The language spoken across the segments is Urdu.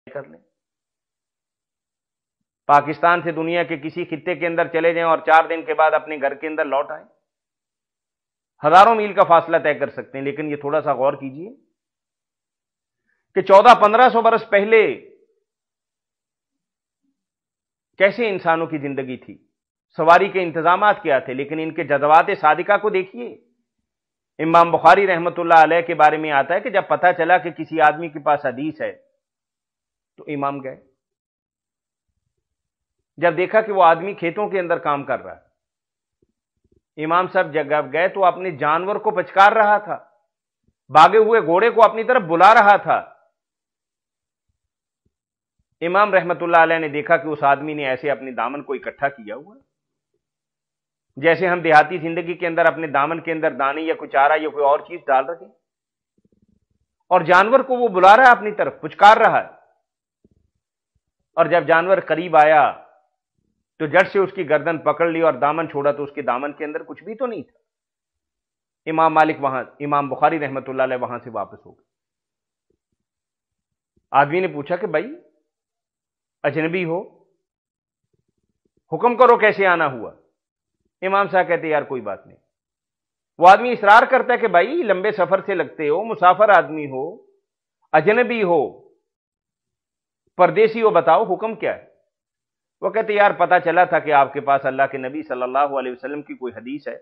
کر لیں، پاکستان سے دنیا کے کسی خطے کے اندر چلے جائیں اور 4 دن کے بعد اپنے گھر کے اندر لوٹ آئیں، ہزاروں میل کا فاصلہ طے کر سکتے ہیں۔ لیکن یہ تھوڑا سا غور کیجئے کہ 1400-1500 برس پہلے کیسے انسانوں کی زندگی تھی، سواری کے انتظامات کیا تھے، لیکن ان کے جذبات صادقہ کو دیکھیے۔ امام بخاری رحمۃ اللہ علیہ کے بارے میں آتا ہے کہ جب پتہ چلا کہ کسی آدمی کے پاس حدیث ہے تو امام گئے، جب دیکھا کہ وہ آدمی کھیتوں کے اندر کام کر رہا ہے، امام صاحب جب گئے تو اپنے جانور کو پچکار رہا تھا، بھاگے ہوئے گھوڑے کو اپنی طرف بلا رہا تھا۔ امام رحمت اللہ علیہ نے دیکھا کہ اس آدمی نے ایسے اپنے دامن کو اکٹھا کیا ہوا، جیسے ہم دیہاتی زندگی کے اندر اپنے دامن کے اندر دانے یا کوئی چارہ یا کوئی اور چیز ڈال رکھے، اور جانور کو وہ بلا رہا ہے اپنی طرف، پچکار رہا ہے، اور جب جانور قریب آیا تو جٹ سے اس کی گردن پکڑ لی اور دامن چھوڑا تو اس کے دامن کے اندر کچھ بھی تو نہیں تھا۔ امام بخاری رحمت اللہ علیہ وہاں سے واپس ہو گئے۔ آدمی نے پوچھا کہ بھائی اجنبی ہو، حکم کرو کیسے آنا ہوا؟ امام صاحب کہتے یار کوئی بات نہیں۔ وہ آدمی اصرار کرتا ہے کہ بھائی لمبے سفر سے لگتے ہو، مسافر آدمی ہو، اجنبی ہو، پردیسی ہو، بتاؤ حکم کیا ہے؟ وہ کہتے یار پتہ چلا تھا کہ آپ کے پاس اللہ کے نبی صلی اللہ علیہ وسلم کی کوئی حدیث ہے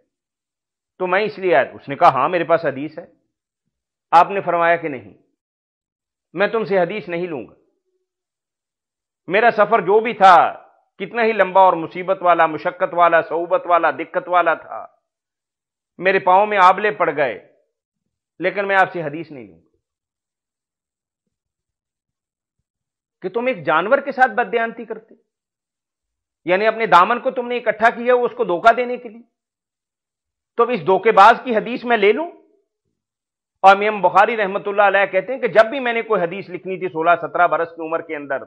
تو میں اس لیے آیا۔ اس نے کہا ہاں میرے پاس حدیث ہے۔ آپ نے فرمایا کہ نہیں، میں تم سے حدیث نہیں لوں گا، میرا سفر جو بھی تھا کتنا ہی لمبا اور مصیبت والا، مشقت والا، صعوبت والا، دقت والا تھا، میرے پاؤں میں آبلے پڑ گئے، لیکن میں آپ سے حدیث نہیں لوں گا۔ کہ تم ایک جانور کے ساتھ بددیانتی کرتے، یعنی اپنے دامن کو تم نے اکٹھا کیا اس کو دھوکہ دینے کے لیے، تو اب اس دھوکے باز کی حدیث میں لے لوں؟ اور امام بخاری رحمت اللہ علیہ کہتے ہیں کہ جب بھی میں نے کوئی حدیث لکھنی تھی 16-17 برس کی عمر کے اندر،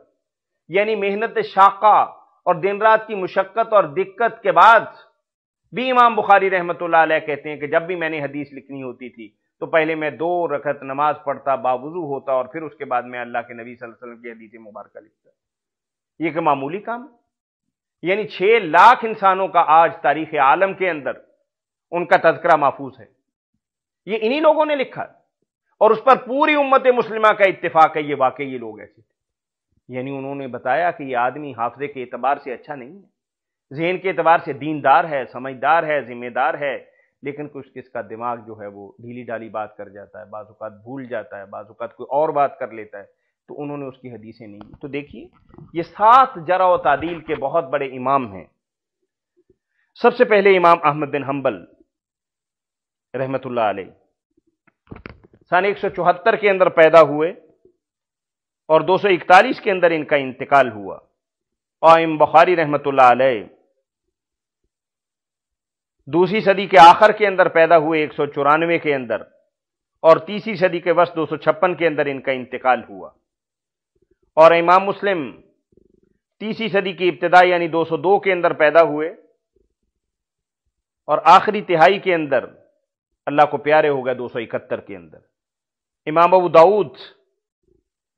یعنی محنت شاقہ اور دن رات کی مشقت اور دقت کے بعد بھی امام بخاری رحمت اللہ علیہ کہتے ہیں کہ جب بھی میں نے حدیث لکھنی ہوتی تھی تو پہلے میں 2 رکعت نماز پڑھتا، باوضو ہوتا، اور پھر اس کے بعد میں اللہ کے نبی صلی اللہ علیہ وسلم کی حدیث مبارکہ لکھتا۔ یہ کہ معمولی کام ہے؟ یعنی 6 لاکھ انسانوں کا آج تاریخ عالم کے اندر ان کا تذکرہ محفوظ ہے، یہ انہی لوگوں نے لکھا، اور اس پر پوری امت مسلمہ کا اتفاق ہے۔ یہ واقعی یہ لوگ ایسے تھے، یعنی انہوں نے بتایا کہ یہ آدمی حافظے کے اعتبار سے اچھا نہیں ہے، ذہن کے اعتبار سے دیندار ہے، سمجھدار ہے، ذمہ دار ہے، لیکن کچھ کس کا دماغ جو ہے وہ ڈھیلی ڈالی بات کر جاتا ہے، بعض اوقات بھول جاتا ہے، بعض اوقات کوئی اور بات کر لیتا ہے، تو انہوں نے اس کی حدیثیں نہیں لی۔ تو دیکھیے یہ 7 جرح و تعدیل کے بہت بڑے امام ہیں۔ سب سے پہلے امام احمد بن حنبل رحمت اللہ علیہ سن 174 کے اندر پیدا ہوئے اور 241 کے اندر ان کا انتقال ہوا، اور امام بخاری رحمت اللہ علیہ 2 صدی کے آخر کے اندر پیدا ہوئے 194 کے اندر، اور 3 صدی کے وسط 256 کے اندر ان کا انتقال ہوا، اور امام مسلم 3 صدی کی ابتدا یعنی 202 کے اندر پیدا ہوئے، اور آخری تہائی کے اندر اللہ کو پیارے ہو گئے 271 کے اندر۔ امام ابو داؤد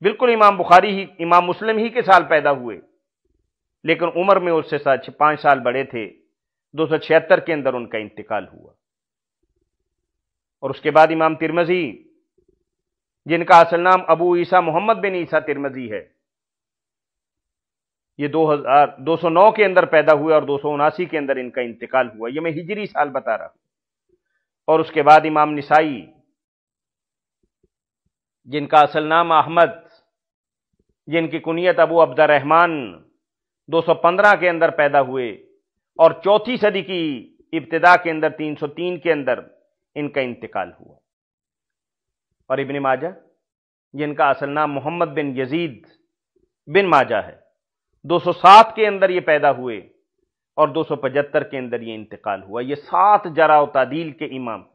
بالکل امام بخاری ہی، امام مسلم ہی کے سال پیدا ہوئے، لیکن عمر میں اس سے 5 سال بڑے تھے، 276 کے اندر ان کا انتقال ہوا۔ اور اس کے بعد امام ترمذی جن کا اصل نام ابو عیسیٰ محمد بن عیسیٰ ترمذی ہے، یہ 209 کے اندر پیدا ہوئے اور 279 کے اندر ان کا انتقال ہوا۔ یہ میں ہجری سال بتا رہا ہوں۔ اور اس کے بعد امام نسائی جن کا اصل نام احمد، جن کی کنیت ابو عبد الرحمن، 215 کے اندر پیدا ہوئے، اور 4 صدی کی ابتدا کے اندر 303 کے اندر ان کا انتقال ہوا۔ اور ابن ماجہ جن کا اصل نام محمد بن یزید بن ماجہ ہے، 207 کے اندر یہ پیدا ہوئے اور 275 کے اندر یہ انتقال ہوا۔ یہ 7 جرح و تعدیل کے امام ہیں،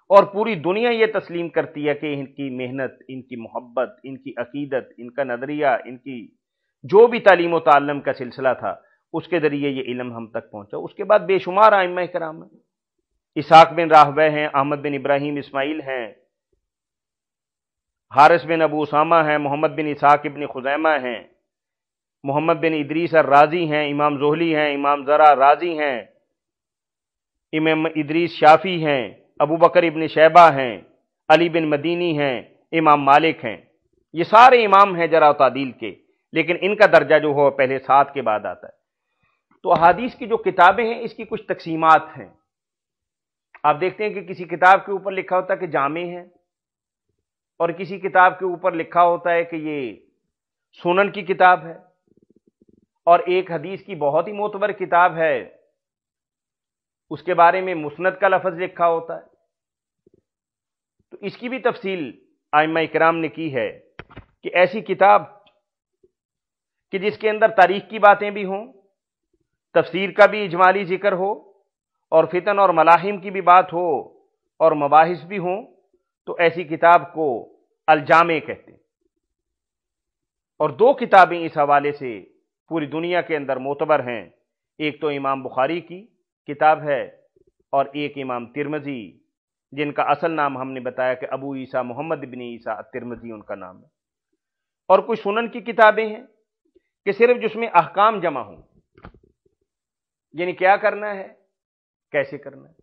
اور پوری دنیا یہ تسلیم کرتی ہے کہ ان کی محنت، ان کی محبت، ان کی عقیدت، ان کا نظریہ، ان کی جو بھی تعلیم و تعلم کا سلسلہ تھا اس کے ذریعے یہ علم ہم تک پہنچا۔ اس کے بعد بے شمار ائمہ کرام ہیں، اسحاق بن راہویہ ہیں، احمد بن ابراہیم اسماعیل ہیں، حارث بن ابو اسامہ ہیں، محمد بن اسحاق ابن خزیمہ ہیں، محمد بن ادریس الرازی ہیں، امام زہلی ہیں، امام زرع رازی ہیں، امام ادریس شافی ہیں، ابو بکر ابن شیبہ ہیں، علی بن مدینی ہیں، امام مالک ہیں۔ یہ سارے امام ہیں جرح و تعدیل کے، لیکن ان کا درجہ جو ہو پہلے 7 کے بعد آتا ہے۔ تو احادیث کی جو کتابیں ہیں اس کی کچھ تقسیمات ہیں۔ آپ دیکھتے ہیں کہ کسی کتاب کے اوپر لکھا ہوتا ہے کہ جامع ہے، اور کسی کتاب کے اوپر لکھا ہوتا ہے کہ یہ سنن کی کتاب ہے، اور ایک حدیث کی بہت ہی معتبر کتاب ہے اس کے بارے میں مسند کا لفظ لکھا ہوتا ہے۔ تو اس کی بھی تفصیل ائمہ کرام نے کی ہے کہ ایسی کتاب کہ جس کے اندر تاریخ کی باتیں بھی ہوں، تفسیر کا بھی اجمالی ذکر ہو، اور فتن اور ملاحم کی بھی بات ہو، اور مباحث بھی ہوں، تو ایسی کتاب کو الجامع کہتے ہیں۔ اور 2 کتابیں اس حوالے سے پوری دنیا کے اندر معتبر ہیں، ایک تو امام بخاری کی کتاب ہے، اور ایک امام ترمذی، جن کا اصل نام ہم نے بتایا کہ ابو عیسیٰ محمد بن عیسیٰ الترمذی ان کا نام ہے۔ اور کچھ سنن کی کتابیں ہیں کہ صرف جس میں احکام جمع ہوں، یعنی کیا کرنا ہے، کیسے کرنا ہے،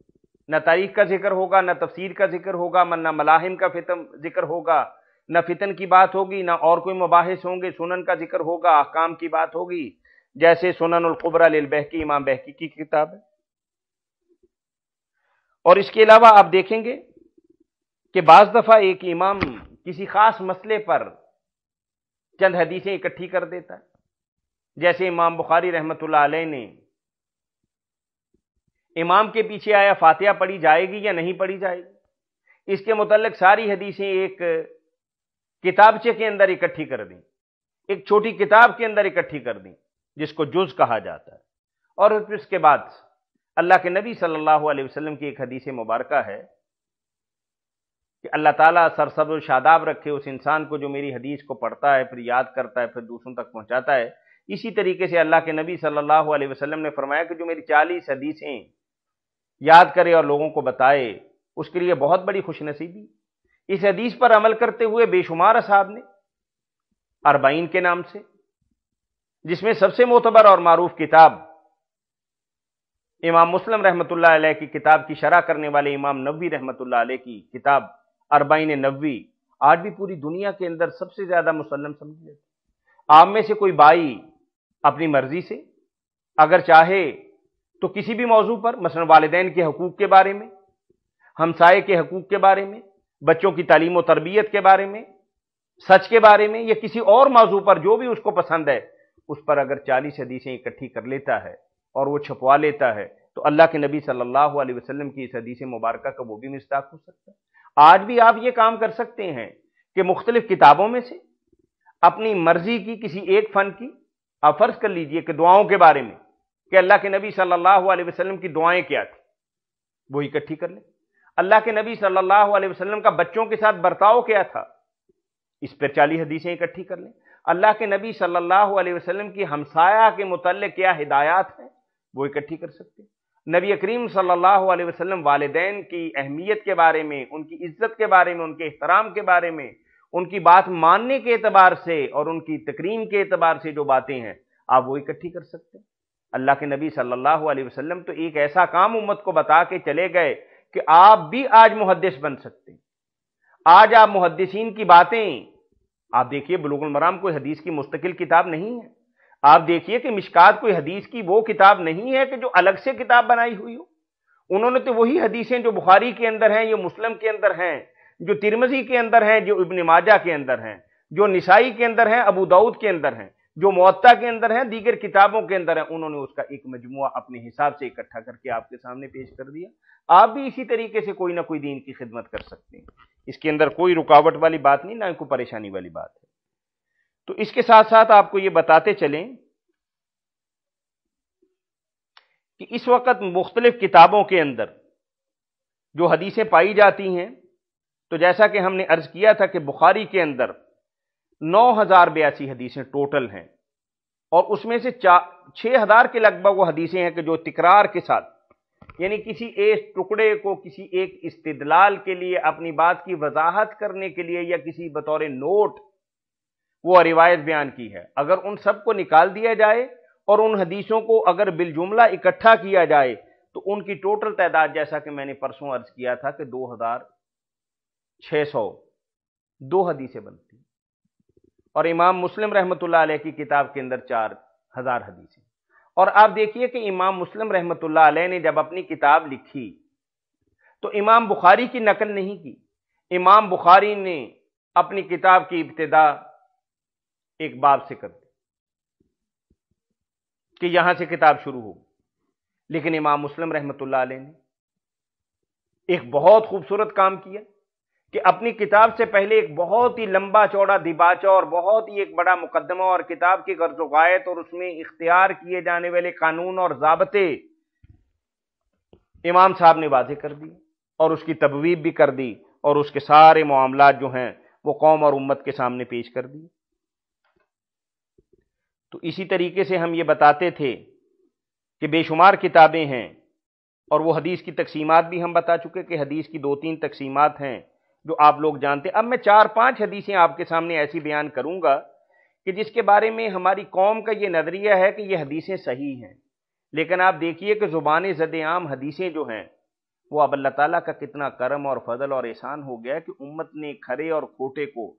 نہ تاریخ کا ذکر ہوگا، نہ تفسیر کا ذکر ہوگا، نہ ملاحم کا ذکر ہوگا، نہ فتن کی بات ہوگی، نہ اور کوئی مباحث ہوں گے، سنن کا ذکر ہوگا، احکام کی بات ہوگی، جیسے سنن القبریٰ للبیہقی، امام بہقی کی کتاب ہے۔ اور اس کے علاوہ آپ دیکھیں گے کہ بعض دفعہ ایک امام کسی خاص مسئلے پر چند حدیثیں اکٹھی کر دیتا ہے، جیسے امام بخاری رحمۃ اللہ علیہ نے امام کے پیچھے آیا فاتحہ پڑھی جائے گی یا نہیں پڑھی جائے گی، اس کے متعلق ساری حدیثیں ایک کتابچے کے اندر اکٹھی کر دیں، ایک چھوٹی کتاب کے اندر اکٹھی کر دیں جس کو جز کہا جاتا ہے۔ اور پھر اس کے بعد اللہ کے نبی صلی اللہ علیہ وسلم کی ایک حدیث مبارکہ ہے کہ اللہ تعالیٰ سرسبز و شاداب رکھے اس انسان کو جو میری حدیث کو پڑھتا ہے، پھر یاد کرتا ہے، پھر دوسروں تک پہنچاتا ہے۔ اسی طریقے سے اللہ کے نبی صلی اللہ علیہ وسلم نے فرمایا کہ جو میری 40 حدیثیں یاد کرے اور لوگوں کو بتائے، اس کے لیے بہت بڑی خوش نصیبی۔ اس حدیث پر عمل کرتے ہوئے بے شمار اصحاب نے 40 کے نام سے، جس میں سب سے معتبر اور معروف کتاب امام مسلم رحمۃ اللہ علیہ کی کتاب کی شرح کرنے والے امام نووی رحمۃ اللہ علیہ کی کتاب 40 نووی آج بھی پوری دنیا کے اندر سب سے زیادہ مسلم سمجھ لیتے۔ آپ میں سے کوئی بھائی اپنی مرضی سے اگر چاہے تو کسی بھی موضوع پر، مثلا والدین کے حقوق کے بارے میں، ہمسائے کے حقوق کے بارے میں، بچوں کی تعلیم و تربیت کے بارے میں، سچ کے بارے میں، یا کسی اور موضوع پر جو بھی اس کو پسند ہے، اس پر اگر 40 حدیثیں اکٹھی کر لیتا ہے اور وہ چھپوا لیتا ہے تو اللہ کے نبی صلی اللہ علیہ وسلم کی اس حدیث مبارکہ کا وہ بھی مصداق ہو سکتا ہے۔ آج بھی آپ یہ کام کر سکتے ہیں کہ مختلف کتابوں میں سے اپنی مرضی کی کسی ایک فن کی، آپ فرض کر لیجئے کہ دعاؤں کے بارے میں کہ اللہ کے نبی صلی اللہ علیہ وسلم کی دعائیں کیا تھی، وہ اکٹھی کر لیں۔ اللہ کے نبی صلی اللہ علیہ وسلم کا بچوں کے ساتھ برتاؤ کیا تھا، اس پر 40 حدیثیں اکٹھی کر لیں۔ اللہ کے نبی صلی اللہ علیہ وسلم کی ہمسایہ کے متعلق کیا ہدایات ہیں، وہ اکٹھی کر سکتے ہیں۔ نبی کریم صلی اللہ علیہ وسلم والدین کی اہمیت کے بارے میں، ان کی عزت کے بارے میں، ان کے احترام کے بارے میں، ان کی بات ماننے کے اعتبار سے اور ان کی تکریم کے اعتبار سے جو باتیں ہیں، آپ وہ اکٹھی کر سکتے ہیں۔ اللہ کے نبی صلی اللہ علیہ وسلم تو ایک ایسا کام امت کو بتا کے چلے گئے کہ آپ بھی آج محدث بن سکتے ہیں۔ آج آپ محدثین کی باتیں، آپ دیکھیے بلوغ المرام کوئی حدیث کی مستقل کتاب نہیں ہے، آپ دیکھیے کہ مشکات کوئی حدیث کی وہ کتاب نہیں ہے کہ جو الگ سے کتاب بنائی ہوئی ہو۔ انہوں نے تو وہی حدیثیں جو بخاری کے اندر ہیں، جو مسلم کے اندر ہیں، جو ترمذی کے اندر ہیں، جو ابن ماجہ کے اندر ہیں، جو نسائی کے اندر ہیں، ابو داؤد کے اندر ہیں، جو موطا کے اندر ہیں، دیگر کتابوں کے اندر ہیں، انہوں نے اس کا ایک مجموعہ اپنے حساب سے اکٹھا کر کے آپ کے سامنے پیش کر دیا۔ آپ بھی اسی طریقے سے کوئی نہ کوئی دین کی خدمت کر سکتے ہیں، اس کے اندر کوئی رکاوٹ والی بات نہیں، نہ کوئی پریشانی والی بات ہے۔ تو اس کے ساتھ ساتھ آپ کو یہ بتاتے چلیں کہ اس وقت مختلف کتابوں کے اندر جو حدیثیں پائی جاتی ہیں، تو جیسا کہ ہم نے عرض کیا تھا کہ بخاری کے اندر 9082 حدیثیں ٹوٹل ہیں، اور اس میں سے 6000 کے لگ بھگ وہ حدیثیں ہیں کہ جو تکرار کے ساتھ یعنی کسی ایک ٹکڑے کو کسی ایک استدلال کے لیے، اپنی بات کی وضاحت کرنے کے لیے، یا کسی بطور نوٹ وہ روایت بیان کی ہے، اگر ان سب کو نکال دیا جائے اور ان حدیثوں کو اگر بالجملہ اکٹھا کیا جائے تو ان کی ٹوٹل تعداد، جیسا کہ میں نے پرسوں عرض کیا تھا، کہ 2602 حدیثیں بنتی، اور امام مسلم رحمۃ اللہ علیہ کی کتاب کے اندر 4000 حدیثیں۔ اور آپ دیکھیے کہ امام مسلم رحمۃ اللہ علیہ نے جب اپنی کتاب لکھی تو امام بخاری کی نقل نہیں کی۔ امام بخاری نے اپنی کتاب کی ابتدا ایک باب سے کر دی کہ یہاں سے کتاب شروع ہوگی، لیکن امام مسلم رحمۃ اللہ علیہ نے ایک بہت خوبصورت کام کیا کہ اپنی کتاب سے پہلے ایک بہت ہی لمبا چوڑا دیباچہ اور بہت ہی ایک بڑا مقدمہ اور کتاب کی غرض و غایت اور اس میں اختیار کیے جانے والے قانون اور ضابطے امام صاحب نے واضح کر دی، اور اس کی تبویب بھی کر دی، اور اس کے سارے معاملات جو ہیں وہ قوم اور امت کے سامنے پیش کر دی۔ تو اسی طریقے سے ہم یہ بتاتے تھے کہ بے شمار کتابیں ہیں، اور وہ حدیث کی تقسیمات بھی ہم بتا چکے کہ حدیث کی 2-3 تقسیمات ہیں جو آپ لوگ جانتے ہیں۔ اب میں 4-5 حدیثیں آپ کے سامنے ایسی بیان کروں گا کہ جس کے بارے میں ہماری قوم کا یہ نظریہ ہے کہ یہ حدیثیں صحیح ہیں، لیکن آپ دیکھیے کہ زبان زد عام حدیثیں جو ہیں وہ اب اللہ تعالیٰ کا کتنا کرم اور فضل اور احسان ہو گیا کہ امت نے کھرے اور کھوٹے کو،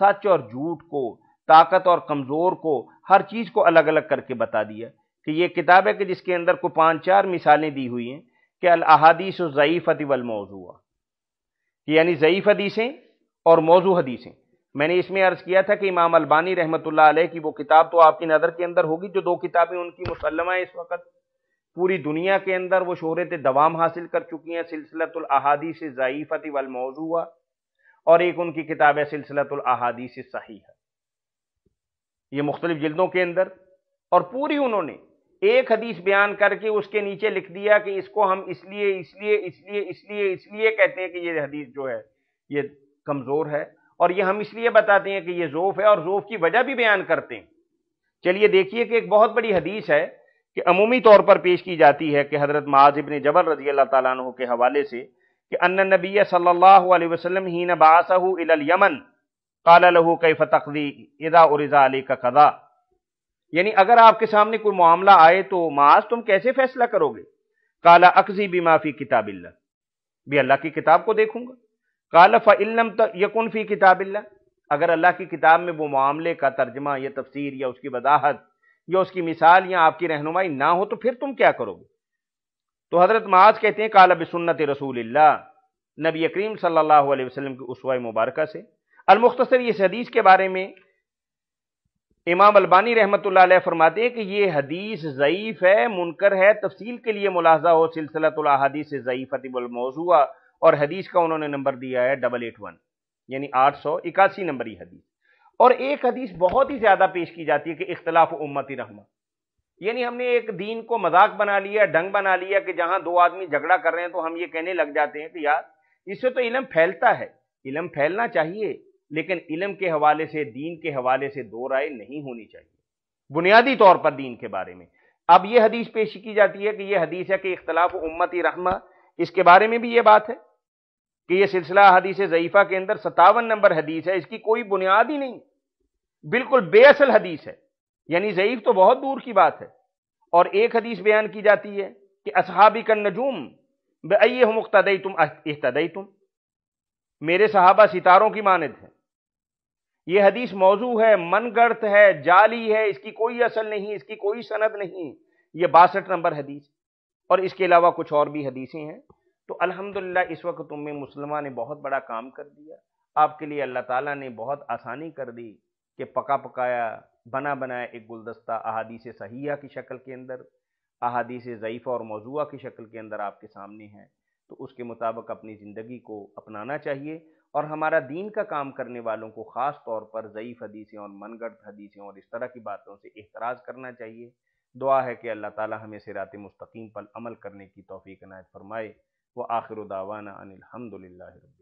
سچ اور جھوٹ کو، طاقت اور کمزور کو، ہر چیز کو الگ الگ کر کے بتا دیا کہ یہ کتاب ہے کہ جس کے اندر کو 5-4 مثالیں دی ہوئی ہیں کہ الاحادیث الضعیفۃ والموضوع، یعنی ضعیف حدیثیں اور موضوع حدیثیں۔ میں نے اس میں عرض کیا تھا کہ امام البانی رحمۃ اللہ علیہ کی وہ کتاب تو آپ کی نظر کے اندر ہوگی، جو 2 کتابیں ان کی مسلمہ ہیں اس وقت پوری دنیا کے اندر وہ شہرت دوام حاصل کر چکی ہیں، سلسلۃ الاحادیث الضعیفۃ والموضوع، اور ایک ان کی کتاب ہے سلسلۃ الاحادیث الصحیحہ، یہ مختلف جلدوں کے اندر، اور پوری انہوں نے ایک حدیث بیان کر کے اس کے نیچے لکھ دیا کہ اس کو ہم اس لیے کہتے ہیں کہ یہ حدیث جو ہے یہ کمزور ہے، اور یہ ہم اس لیے بتاتے ہیں کہ یہ ضعف ہے، اور ضعف کی وجہ بھی بیان کرتے ہیں۔ چلیے دیکھیے کہ ایک بہت بڑی حدیث ہے کہ عمومی طور پر پیش کی جاتی ہے کہ حضرت معاذ بن جبل رضی اللہ تعالیٰ عنہ کے حوالے سے کہ ان النبی صلی اللہ علیہ وسلم حین بعثہ الی الیمن قال له کیف تقضی اذا عرض علیک قضاء، یعنی اگر آپ کے سامنے کوئی معاملہ آئے تو معاذ تم کیسے فیصلہ کرو گے؟ قال اقضی بما فی کتاب اللہ، بھی اللہ کی کتاب کو دیکھوں گا۔ قال فإن لم یکن فی کتاب اللہ، اگر اللہ کی کتاب میں وہ معاملے کا ترجمہ یا تفسیر یا اس کی وضاحت یا اس کی مثال یا آپ کی رہنمائی نہ ہو تو پھر تم کیا کرو گے؟ تو حضرت معاذ کہتے ہیں قال بسنت رسول اللہ، نبی کریم صلی اللہ علیہ وسلم کی اسوہ مبارکہ سے۔ المختصر اس حدیث کے بارے میں امام البانی رحمۃ اللہ علیہ فرماتے ہیں کہ یہ حدیث ضعیف ہے، منکر ہے، تفصیل کے لیے ملاحظہ ہو سلسلۃ الاحادیث الضعیفۃ والموضوع، اور حدیث کا انہوں نے نمبر دیا ہے 881، یعنی 881 نمبری حدیث۔ اور ایک حدیث بہت ہی زیادہ پیش کی جاتی ہے کہ اختلاف امتی رحمہ، یعنی ہم نے ایک دین کو مذاق بنا لیا، ڈنگ بنا لیا کہ جہاں 2 آدمی جھگڑا کر رہے ہیں تو ہم یہ کہنے لگ جاتے ہیں کہ یار اس سے تو علم پھیلتا ہے، علم پھیلنا چاہیے، لیکن علم کے حوالے سے، دین کے حوالے سے 2 رائے نہیں ہونی چاہیے بنیادی طور پر دین کے بارے میں۔ اب یہ حدیث پیش کی جاتی ہے کہ یہ حدیث ہے کہ اختلاف امتی رحمہ، اس کے بارے میں بھی یہ بات ہے کہ یہ سلسلہ حدیث ضعیفہ کے اندر 57 نمبر حدیث ہے، اس کی کوئی بنیاد ہی نہیں، بالکل بے اصل حدیث ہے، یعنی ضعیف تو بہت دور کی بات ہے۔ اور ایک حدیث بیان کی جاتی ہے کہ اصحابی کالنجوم بأیہم اقتدیتم اہتدیتم، میرے صحابہ ستاروں کی مانند ہیں۔ یہ حدیث موضوع ہے، من گڑت ہے، جعلی ہے، اس کی کوئی اصل نہیں، اس کی کوئی سند نہیں، یہ 62 نمبر حدیث، اور اس کے علاوہ کچھ اور بھی حدیثیں ہیں۔ تو الحمدللہ اس وقت امت مسلمہ نے بہت بڑا کام کر دیا، آپ کے لیے اللہ تعالیٰ نے بہت آسانی کر دی کہ پکا پکایا بنا بنایا ایک گلدستہ احادیث صحیحہ کی شکل کے اندر، احادیث ضعیفہ اور موضوعہ کی شکل کے اندر آپ کے سامنے ہے، تو اس کے مطابق اپنی زندگی کو اپنانا چاہیے، اور ہمارا دین کا کام کرنے والوں کو خاص طور پر ضعیف حدیثیں اور من گڑت حدیثیں اور اس طرح کی باتوں سے احتراز کرنا چاہیے۔ دعا ہے کہ اللہ تعالی ہمیں صراط مستقیم پر عمل کرنے کی توفیق عنایت فرمائے۔ وآخر دعوانا ان الحمد للہ رب